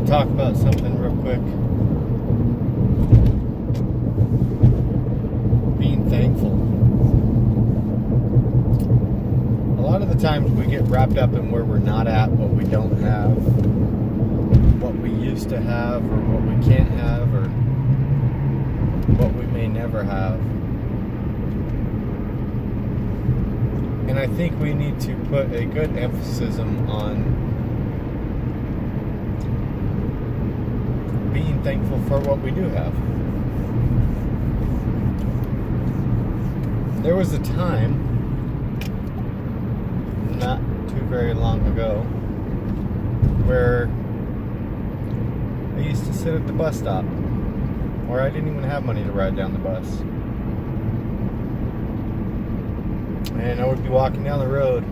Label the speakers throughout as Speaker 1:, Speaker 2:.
Speaker 1: talk about something real quick. Being thankful. A lot of the times we get wrapped up in where we're not at, what we don't have, what we used to have, or what we can't have, or what we may never have. And I think we need to put a good emphasis on being thankful for what we do have. There was a time, not too very long ago, where I used to sit at the bus stop, or I didn't even have money to ride down the bus. And I would be walking down the road,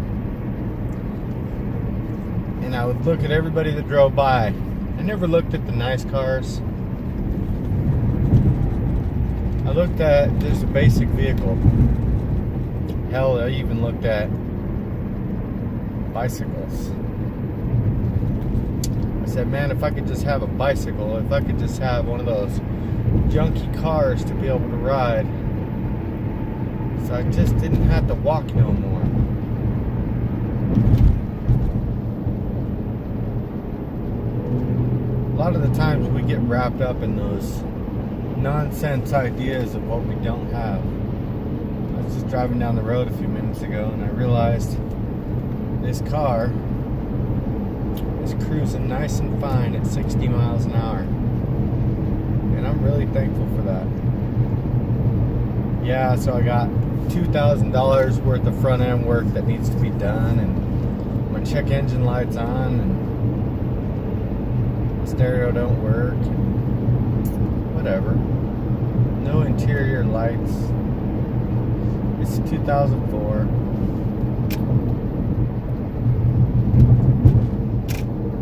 Speaker 1: and I would look at everybody that drove by. I never looked at the nice cars. I looked at just a basic vehicle. Hell, I even looked at bicycles. I said, man, if I could just have a bicycle, if I could just have one of those junky cars to be able to ride, so I just didn't have to walk no more. A lot of the times we get wrapped up in those nonsense ideas of what we don't have. I was just driving down the road a few minutes ago and I realized this car is cruising nice and fine at 60 miles an hour. And I'm really thankful for that. Yeah, so I got $2,000 worth of front end work that needs to be done, and my check engine light's on, and the stereo don't work, and whatever. No interior lights. It's 2004.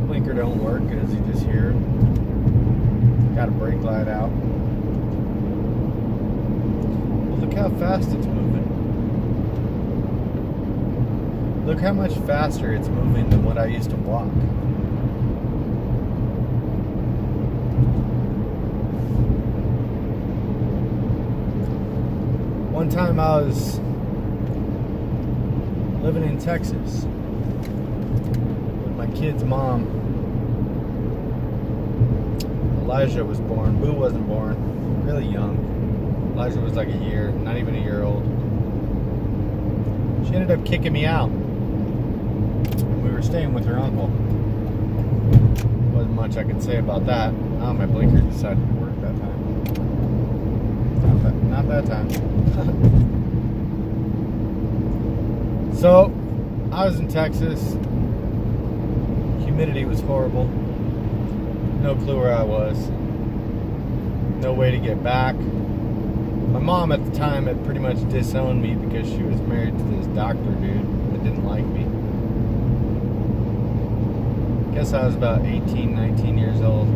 Speaker 1: Blinker don't work, as you just hear. Got a brake light out. Look how fast it's moving. Look how much faster it's moving than what I used to walk. One time I was living in Texas with my kid's mom. Elijah was born. Boo wasn't born. Really young. Elijah was like a year, not even a year old. She ended up kicking me out. We were staying with her uncle. Wasn't much I could say about that. My blinker decided to work that time. Not that time. So, I was in Texas. Humidity was horrible. No clue where I was. No way to get back. My mom at the time had pretty much disowned me because she was married to this doctor dude that didn't like me. Guess I was about 18, 19 years old.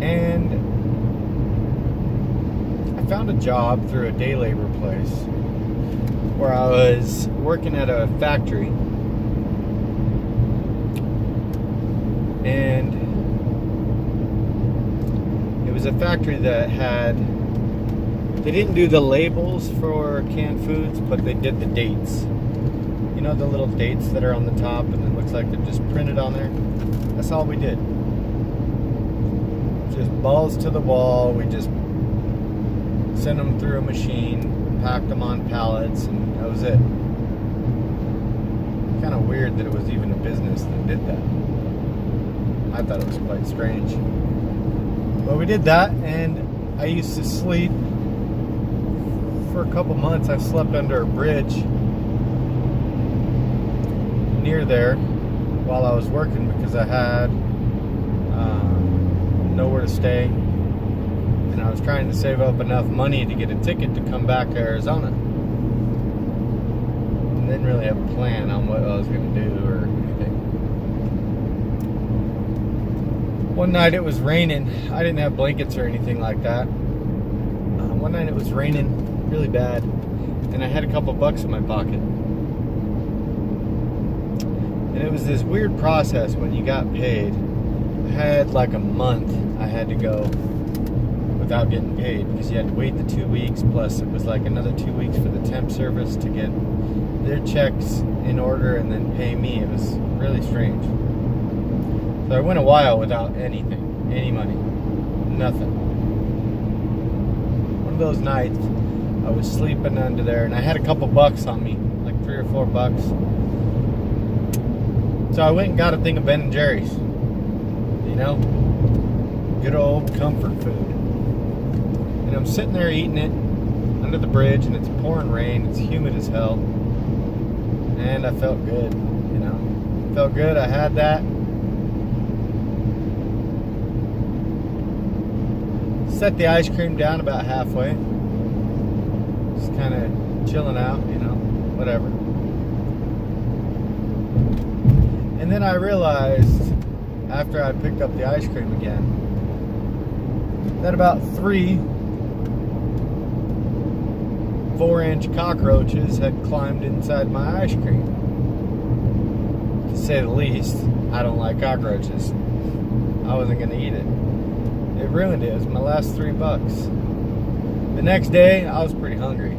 Speaker 1: And I found a job through a day labor place where I was working at a factory. And it was a factory that they didn't do the labels for canned foods, but they did the dates. You know the little dates that are on the top and it looks like they're just printed on there? That's all we did. Just balls to the wall. We just sent them through a machine, packed them on pallets, and that was it. Kind of weird that it was even a business that did that. I thought it was quite strange. But we did that, and I used to sleep for a couple months. I slept under a bridge near there while I was working because I had nowhere to stay, and I was trying to save up enough money to get a ticket to come back to Arizona. I didn't really have a plan on what I was going to do or anything. One night it was raining. I didn't have blankets or anything like that. One night it was raining really bad, and I had a couple bucks in my pocket. And it was this weird process when you got paid. I had like a month I had to go without getting paid because you had to wait the 2 weeks, plus it was like another 2 weeks for the temp service to get their checks in order and then pay me. It was really strange. So I went a while without anything, any money, nothing. One of those nights I was sleeping under there and I had a couple bucks on me, like $3 or $4. So I went and got a thing of Ben & Jerry's. You know, good old comfort food. And I'm sitting there eating it under the bridge, and it's pouring rain. It's humid as hell, and I felt good. You know, felt good. I had that. Set the ice cream down about halfway. Just kind of chilling out. You know, whatever. And then I realized, after I picked up the ice cream again, that about 3 4-inch cockroaches had climbed inside my ice cream. To say the least, I don't like cockroaches. I wasn't going to eat it. It ruined it. It was my last $3. The next day, I was pretty hungry.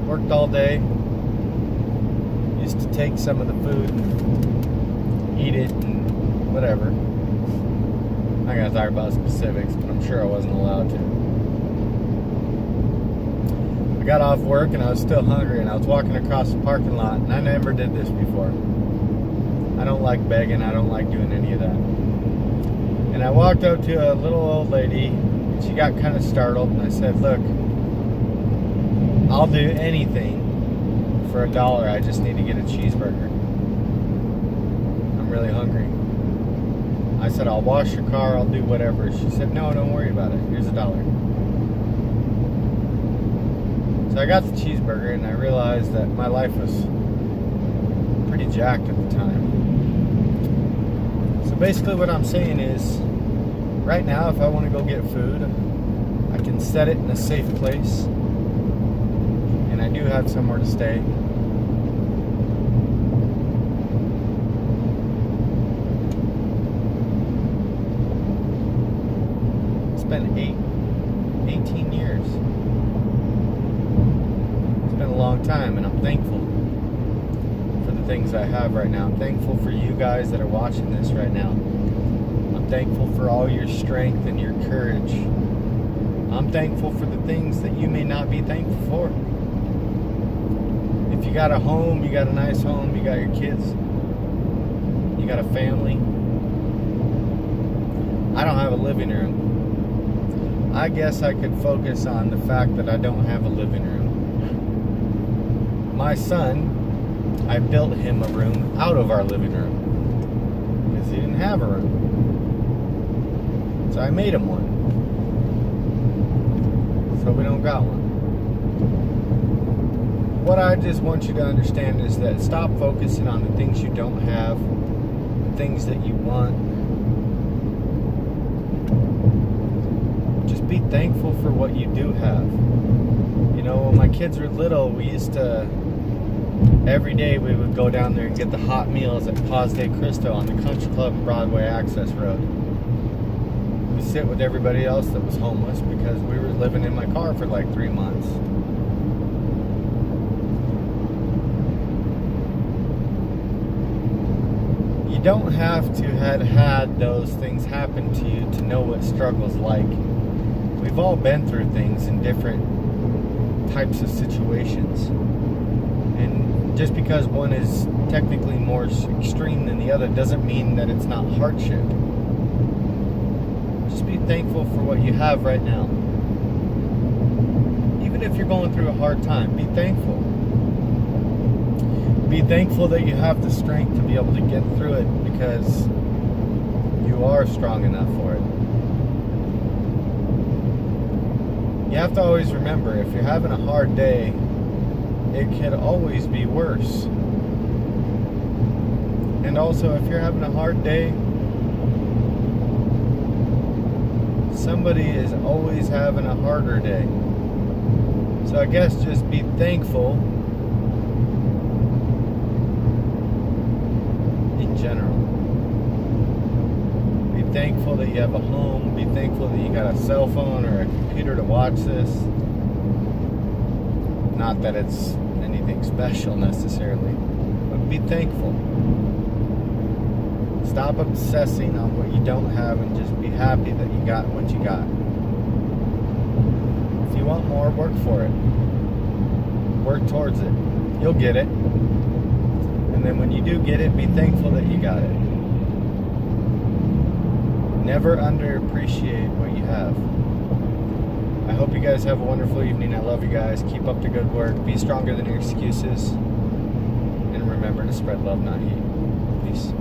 Speaker 1: Worked all day. Used to take some of the food and eat it and whatever. I'm not going to talk about specifics, but I'm sure I wasn't allowed to. I got off work and I was still hungry, and I was walking across the parking lot, and I never did this before. I don't like begging. I don't like doing any of that. And I walked up to a little old lady, and she got kind of startled, and I said, "Look, I'll do anything for $1. I just need to get a cheeseburger. I'm really hungry." I said, "I'll wash your car. I'll do whatever." She said, "No, don't worry about it. Here's $1." So I got the cheeseburger, and I realized that my life was pretty jacked at the time. So basically what I'm saying is, right now, if I want to go get food, I can set it in a safe place. And I do have somewhere to stay. It's been 18 years. It's been a long time, and I'm thankful for the things I have right now. I'm thankful for you guys that are watching this right now. I'm thankful for all your strength and your courage. I'm thankful for the things that you may not be thankful for. If you got a home, you got a nice home, you got your kids, you got a family. I don't have a living room. I guess I could focus on the fact that I don't have a living room. My son, I built him a room out of our living room because he didn't have a room. So I made him one. So we don't got one. What I just want you to understand is that stop focusing on the things you don't have, the things that you want. Just be thankful for what you do have. You know, when my kids were little, we used to, every day we would go down there and get the hot meals at Paz de Cristo on the Country Club Broadway Access Road. We sit with everybody else that was homeless because we were living in my car for like 3 months. You don't have to have had those things happen to you to know what struggle's like. We've all been through things in different types of situations. And just because one is technically more extreme than the other doesn't mean that it's not hardship. Just be thankful for what you have right now. Even if you're going through a hard time, be thankful. Be thankful that you have the strength to be able to get through it because you are strong enough for it. You have to always remember, if you're having a hard day, it could always be worse. And also, if you're having a hard day, somebody is always having a harder day. So I guess just be thankful general. Be thankful that you have a home. Be thankful that you got a cell phone or a computer to watch this. Not that it's anything special necessarily, but be thankful. Stop obsessing on what you don't have and just be happy that you got what you got. If you want more, work for it. Work towards it. You'll get it. And then when you do get it, be thankful that you got it. Never underappreciate what you have. I hope you guys have a wonderful evening. I love you guys. Keep up the good work. Be stronger than your excuses. And remember to spread love, not hate. Peace.